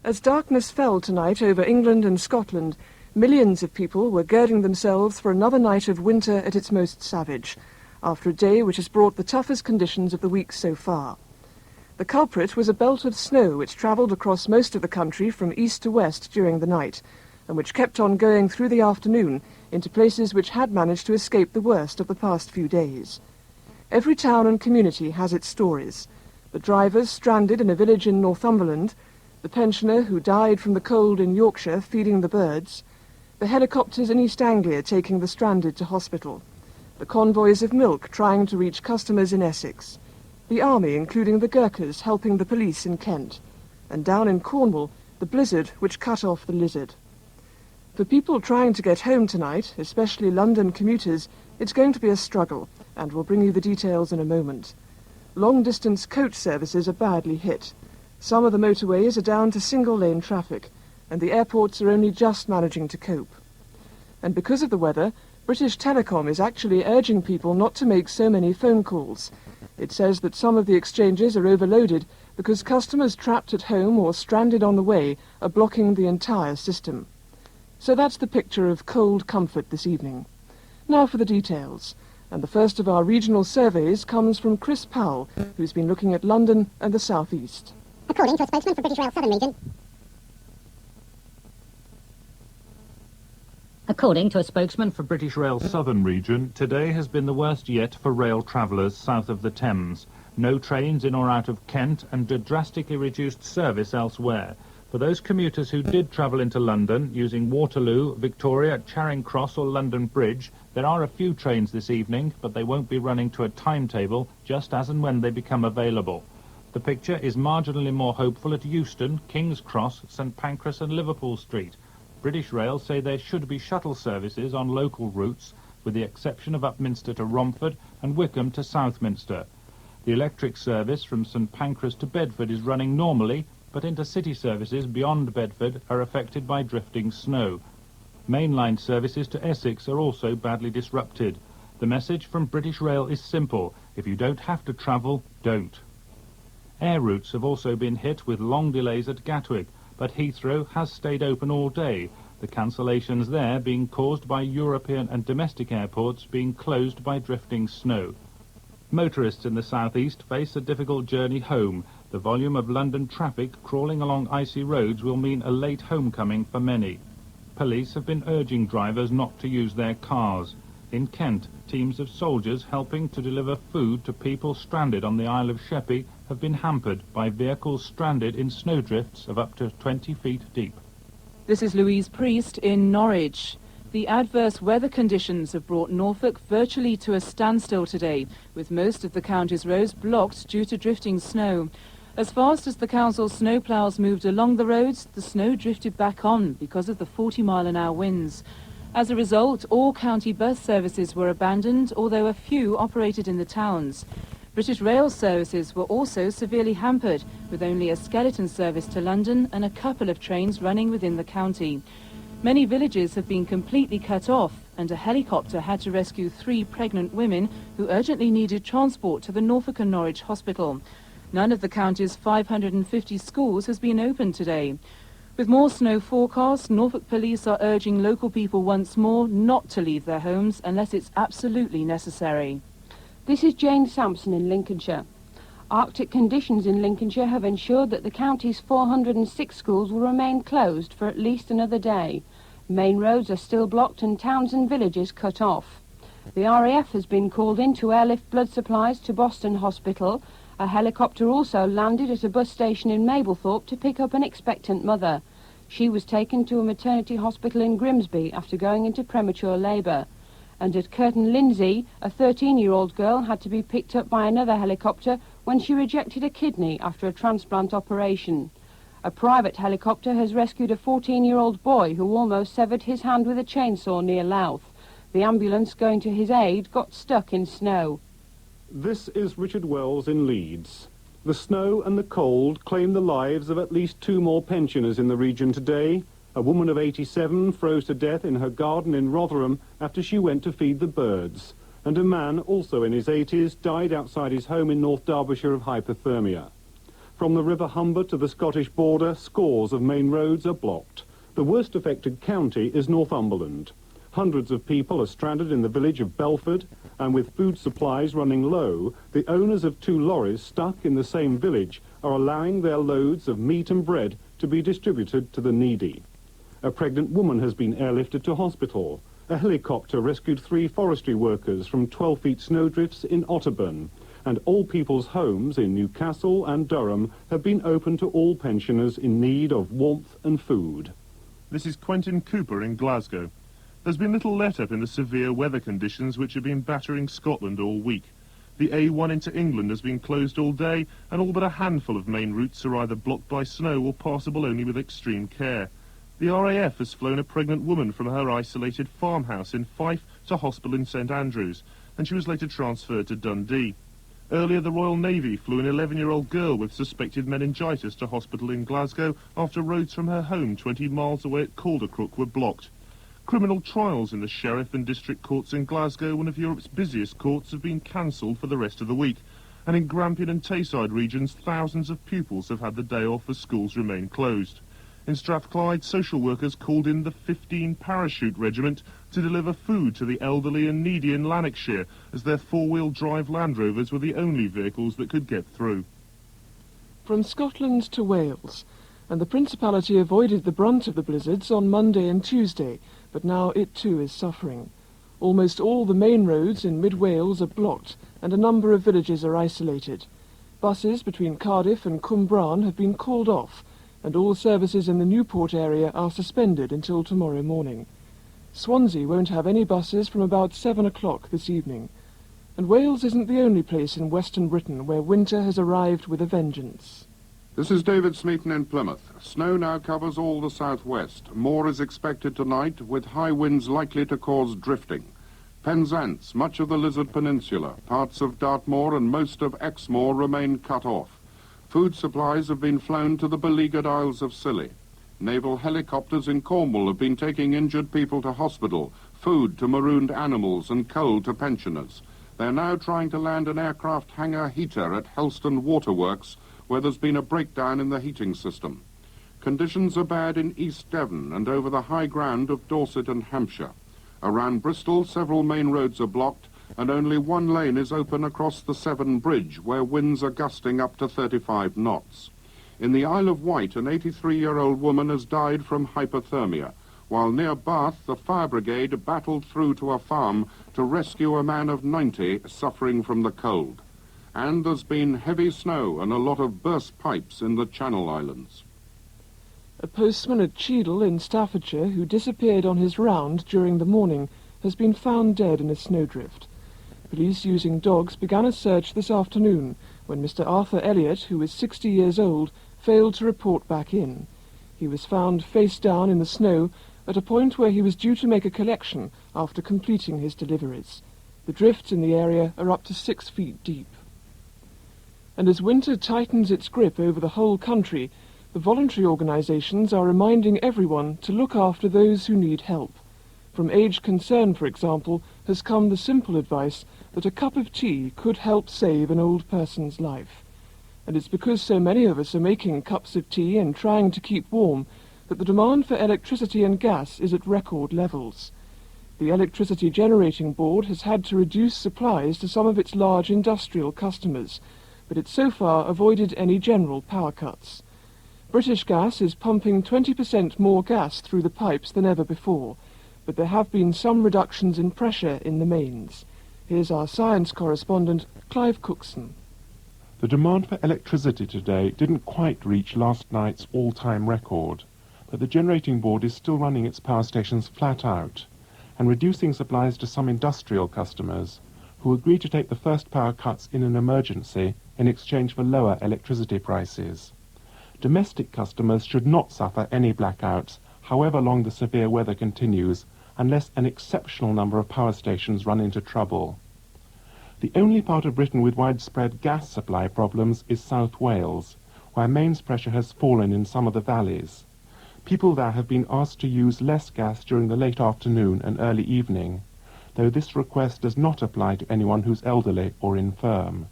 As darkness fell tonight over England and Scotland, millions of people were girding themselves for another night of winter at its most savage, after a day which has brought the toughest conditions of the week so far. The culprit was a belt of snow which travelled across most of the country from east to west during the night, and which kept on going through the afternoon into places which had managed to escape the worst of the past few days. Every town and community has its stories. The drivers stranded in a village in Northumberland, the pensioner who died from the cold in Yorkshire feeding the birds, the helicopters in East Anglia taking the stranded to hospital, the convoys of milk trying to reach customers in Essex, the army including the Gurkhas helping the police in Kent, and down in Cornwall, the blizzard which cut off the lizard. For people trying to get home tonight, especially London commuters, it's going to be a struggle, and we'll bring you the details in a moment. Long-distance coach services are badly hit. Some of the motorways are down to single-lane traffic, and the airports are only just managing to cope. And because of the weather, British Telecom is actually urging people not to make so many phone calls. It says that some of the exchanges are overloaded because customers trapped at home or stranded on the way are blocking the entire system. So that's the picture of cold comfort this evening. Now for the details. And the first of our regional surveys comes from Chris Powell, who's been looking at London and the South East. According to a spokesman for British Rail Southern Region, According to a spokesman for British Rail Southern Region, today has been the worst yet for rail travellers south of the Thames. No trains in or out of Kent and a drastically reduced service elsewhere. For those commuters who did travel into London using Waterloo, Victoria, Charing Cross or London Bridge, there are a few trains this evening, but they won't be running to a timetable, just as and when they become available. The picture is marginally more hopeful at Euston, King's Cross, St Pancras and Liverpool Street. British Rail say there should be shuttle services on local routes, with the exception of Upminster to Romford and Wickham to Southminster. The electric service from St Pancras to Bedford is running normally, but intercity services beyond Bedford are affected by drifting snow. Mainline services to Essex are also badly disrupted. The message from British Rail is simple: if you don't have to travel, don't. Air routes have also been hit with long delays at Gatwick, but Heathrow has stayed open all day, the cancellations there being caused by European and domestic airports being closed by drifting snow. Motorists in the southeast face a difficult journey home. The volume of London traffic crawling along icy roads will mean a late homecoming for many. Police have been urging drivers not to use their cars. In Kent, teams of soldiers helping to deliver food to people stranded on the Isle of Sheppey have been hampered by vehicles stranded in snowdrifts of up to 20 feet deep. This is Louise Priest in Norwich. The adverse weather conditions have brought Norfolk virtually to a standstill today, with most of the county's roads blocked due to drifting snow. As fast as the council's snowplows moved along the roads, the snow drifted back on because of the 40-mile-an-hour winds. As a result, all county bus services were abandoned, although a few operated in the towns. British Rail services were also severely hampered, with only a skeleton service to London and a couple of trains running within the county. Many villages have been completely cut off, and a helicopter had to rescue 3 pregnant women who urgently needed transport to the Norfolk and Norwich Hospital. None of the county's 550 schools has been opened today. With more snow forecast, Norfolk Police are urging local people once more not to leave their homes unless it's absolutely necessary. This is Jane Sampson in Lincolnshire. Arctic conditions in Lincolnshire have ensured that the county's 406 schools will remain closed for at least another day. Main roads are still blocked and towns and villages cut off. The RAF has been called in to airlift blood supplies to Boston Hospital. A helicopter also landed at a bus station in Mablethorpe to pick up an expectant mother. She was taken to a maternity hospital in Grimsby after going into premature labour. And at Curtin Lindsey, a 13-year-old girl had to be picked up by another helicopter when she rejected a kidney after a transplant operation. A private helicopter has rescued a 14-year-old boy who almost severed his hand with a chainsaw near Louth. The ambulance going to his aid got stuck in snow. This is Richard Wells in Leeds. The snow and the cold claim the lives of at least 2 more pensioners in the region today. A woman of 87 froze to death in her garden in Rotherham after she went to feed the birds. And a man, also in his 80s, died outside his home in North Derbyshire of hypothermia. From the River Humber to the Scottish border, scores of main roads are blocked. The worst affected county is Northumberland. Hundreds of people are stranded in the village of Belford, and with food supplies running low, the owners of 2 lorries stuck in the same village are allowing their loads of meat and bread to be distributed to the needy. A pregnant woman has been airlifted to hospital. A helicopter rescued 3 forestry workers from 12-feet snowdrifts in Otterburn, and All People's Homes in Newcastle and Durham have been open to all pensioners in need of warmth and food. This is Quentin Cooper in Glasgow. There's been little let-up in the severe weather conditions which have been battering Scotland all week. The A1 into England has been closed all day, and all but a handful of main routes are either blocked by snow or passable only with extreme care. The RAF has flown a pregnant woman from her isolated farmhouse in Fife to hospital in St Andrews, and she was later transferred to Dundee. Earlier, the Royal Navy flew an 11-year-old girl with suspected meningitis to hospital in Glasgow after roads from her home 20 miles away at Caldercrook were blocked. Criminal trials in the Sheriff and District Courts in Glasgow, one of Europe's busiest courts, have been cancelled for the rest of the week. And in Grampian and Tayside regions, thousands of pupils have had the day off as schools remain closed. In Strathclyde, social workers called in the 15 Parachute Regiment to deliver food to the elderly and needy in Lanarkshire, as their 4-wheel drive Land Rovers were the only vehicles that could get through. From Scotland to Wales, and the Principality avoided the brunt of the blizzards on Monday and Tuesday, but now it too is suffering. Almost all the main roads in mid-Wales are blocked, and a number of villages are isolated. Buses between Cardiff and Cwmbran have been called off, and all services in the Newport area are suspended until tomorrow morning. Swansea won't have any buses from about 7 o'clock this evening. And Wales isn't the only place in Western Britain where winter has arrived with a vengeance. This is David Smeaton in Plymouth. Snow now covers all the southwest. More is expected tonight, with high winds likely to cause drifting. Penzance, much of the Lizard Peninsula, parts of Dartmoor and most of Exmoor remain cut off. Food supplies have been flown to the beleaguered Isles of Scilly. Naval helicopters in Cornwall have been taking injured people to hospital, food to marooned animals and coal to pensioners. They're now trying to land an aircraft hangar heater at Helston Waterworks, where there's been a breakdown in the heating system. Conditions are bad in East Devon and over the high ground of Dorset and Hampshire. Around Bristol, several main roads are blocked, and only one lane is open across the Severn Bridge, where winds are gusting up to 35 knots. In the Isle of Wight, an 83-year-old woman has died from hypothermia, while near Bath, the fire brigade battled through to a farm to rescue a man of 90 suffering from the cold. And there's been heavy snow and a lot of burst pipes in the Channel Islands. A postman at Cheadle in Staffordshire, who disappeared on his round during the morning, has been found dead in a snowdrift. Police using dogs began a search this afternoon when Mr. Arthur Elliott, who is 60 years old, failed to report back in. He was found face down in the snow at a point where he was due to make a collection after completing his deliveries. The drifts in the area are up to 6 feet deep. And as winter tightens its grip over the whole country, the voluntary organisations are reminding everyone to look after those who need help. From Age Concern, for example, has come the simple advice that a cup of tea could help save an old person's life. And it's because so many of us are making cups of tea and trying to keep warm that the demand for electricity and gas is at record levels. The Electricity Generating Board has had to reduce supplies to some of its large industrial customers, but it's so far avoided any general power cuts. British Gas is pumping 20% more gas through the pipes than ever before, but there have been some reductions in pressure in the mains. Here's our science correspondent, Clive Cookson. The demand for electricity today didn't quite reach last night's all-time record, but the Generating Board is still running its power stations flat out and reducing supplies to some industrial customers who agreed to take the first power cuts in an emergency in exchange for lower electricity prices. Domestic customers should not suffer any blackouts, however long the severe weather continues, unless an exceptional number of power stations run into trouble. The only part of Britain with widespread gas supply problems is South Wales, where mains pressure has fallen in some of the valleys. People there have been asked to use less gas during the late afternoon and early evening, though this request does not apply to anyone who's elderly or infirm.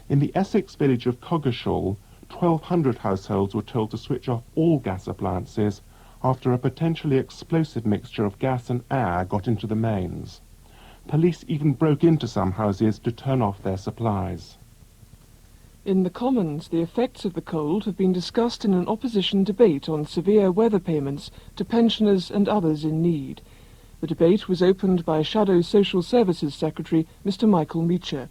In the Essex village of Coggeshall, 1,200 households were told to switch off all gas appliances after a potentially explosive mixture of gas and air got into the mains. Police even broke into some houses to turn off their supplies. In the Commons, the effects of the cold have been discussed in an opposition debate on severe weather payments to pensioners and others in need. The debate was opened by Shadow Social Services Secretary Mr. Michael Meacher.